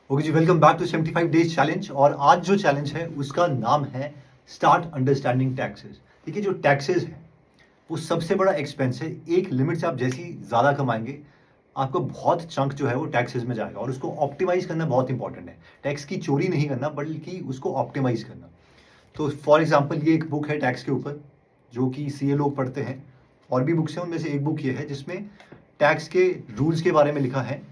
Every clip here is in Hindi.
ओके जी, welcome back to 75 days challenge. और आज जो चैलेंज है उसका नाम है स्टार्ट अंडरस्टैंडिंग टैक्सेस। देखिए, जो टैक्सेस है वो सबसे बड़ा एक्सपेंस है। एक लिमिट से आप जैसे ही ज़्यादा कमाएंगे आपको बहुत चंक जो है वो टैक्सेस में जाएगा, और उसको ऑप्टिमाइज करना बहुत इंपॉर्टेंट है। टैक्स की चोरी नहीं करना बल्कि उसको ऑप्टिमाइज करना। तो फॉर एग्जाम्पल ये एक बुक है टैक्स के ऊपर जो कि सीए लोग पढ़ते हैं, और भी बुक्स हैं, उनमें से एक बुक ये है जिसमें टैक्स के रूल्स के बारे में लिखा है।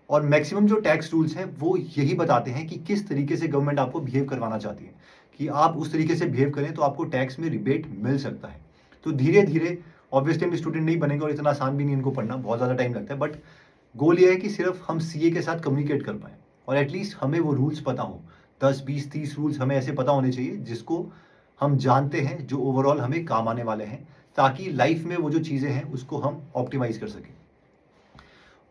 और मैक्सिमम जो टैक्स रूल्स हैं वो यही बताते हैं कि किस तरीके से गवर्नमेंट आपको बिहेव करवाना चाहती है, कि आप उस तरीके से बिहेव करें तो आपको टैक्स में रिबेट मिल सकता है। तो धीरे धीरे, ऑब्वियसली हम स्टूडेंट नहीं बनेंगे और इतना आसान भी नहीं इनको पढ़ना, बहुत ज़्यादा टाइम लगता है, बट गोल ये है कि सिर्फ हम सीए के साथ कम्युनिकेट कर पाएँ और एटलीस्ट हमें वो रूल्स पता हो। 10 20 30 रूल्स हमें ऐसे पता होने चाहिए जिसको हम जानते हैं, जो ओवरऑल हमें काम आने वाले हैं, ताकि लाइफ में वो जो चीज़ें हैं उसको हम ऑप्टिमाइज कर सकें।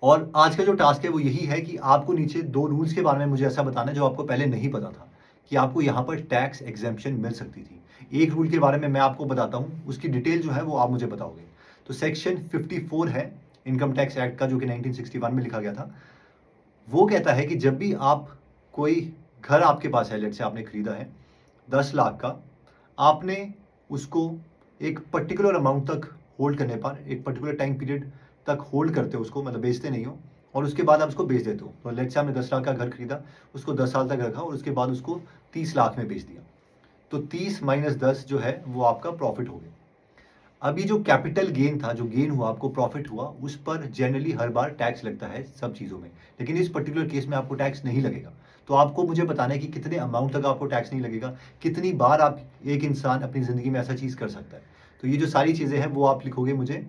और आज का जो टास्क है वो यही है कि आपको नीचे 2 रूल्स के बारे में मुझे ऐसा बताना है जो आपको पहले नहीं पता था, कि आपको यहाँ पर टैक्स एग्जेम्पशन मिल सकती थी। एक रूल के बारे में मैं आपको बताता हूँ, उसकी डिटेल जो है वो आप मुझे बताओगे। तो सेक्शन 54 है इनकम टैक्स एक्ट का, जो कि 1961 में लिखा गया था। वो कहता है कि जब भी आप कोई घर आपके पास है, लेट से आपने खरीदा है 10 लाख का, आपने उसको एक पर्टिकुलर अमाउंट तक होल्ड करने पर, एक पर्टिकुलर टाइम पीरियड तक होल्ड करते हो उसको, मतलब बेचते नहीं हो, और उसके बाद आप उसको बेच देते हो। तो लेट से आपने 10 लाख का घर खरीदा, उसको 10 साल तक रखा और उसके बाद उसको 30 लाख में बेच दिया। तो 30 माइनस 10 जो है वो आपका प्रॉफिट हो गया। अभी जो कैपिटल गेन था, जो गेन हुआ, आपको प्रॉफिट हुआ, उस पर जनरली हर बार टैक्स लगता है सब चीज़ों में, लेकिन इस पर्टिकुलर केस में आपको टैक्स नहीं लगेगा। तो आपको मुझे बताना है कि कितने अमाउंट तक आपको टैक्स नहीं लगेगा, कितनी बार आप, एक इंसान अपनी ज़िंदगी में ऐसा चीज़ कर सकता है। तो ये जो सारी चीज़ें हैं वो आप लिखोगे मुझे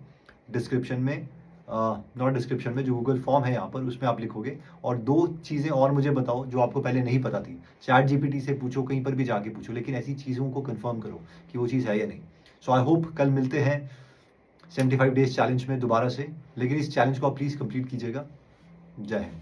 डिस्क्रिप्शन में, नॉट डिस्क्रिप्शन में, जो गूगल फॉर्म है यहाँ पर उसमें आप लिखोगे। और 2 चीज़ें और मुझे बताओ जो आपको पहले नहीं पता थी। चैट जीपीटी से पूछो, कहीं पर भी जाके पूछो, लेकिन ऐसी चीज़ों को कन्फर्म करो कि वो चीज़ है या नहीं। सो आई होप कल मिलते हैं 75 डेज चैलेंज में दोबारा से, लेकिन इस चैलेंज को आप प्लीज़ कंप्लीट कीजिएगा। जय हिंद।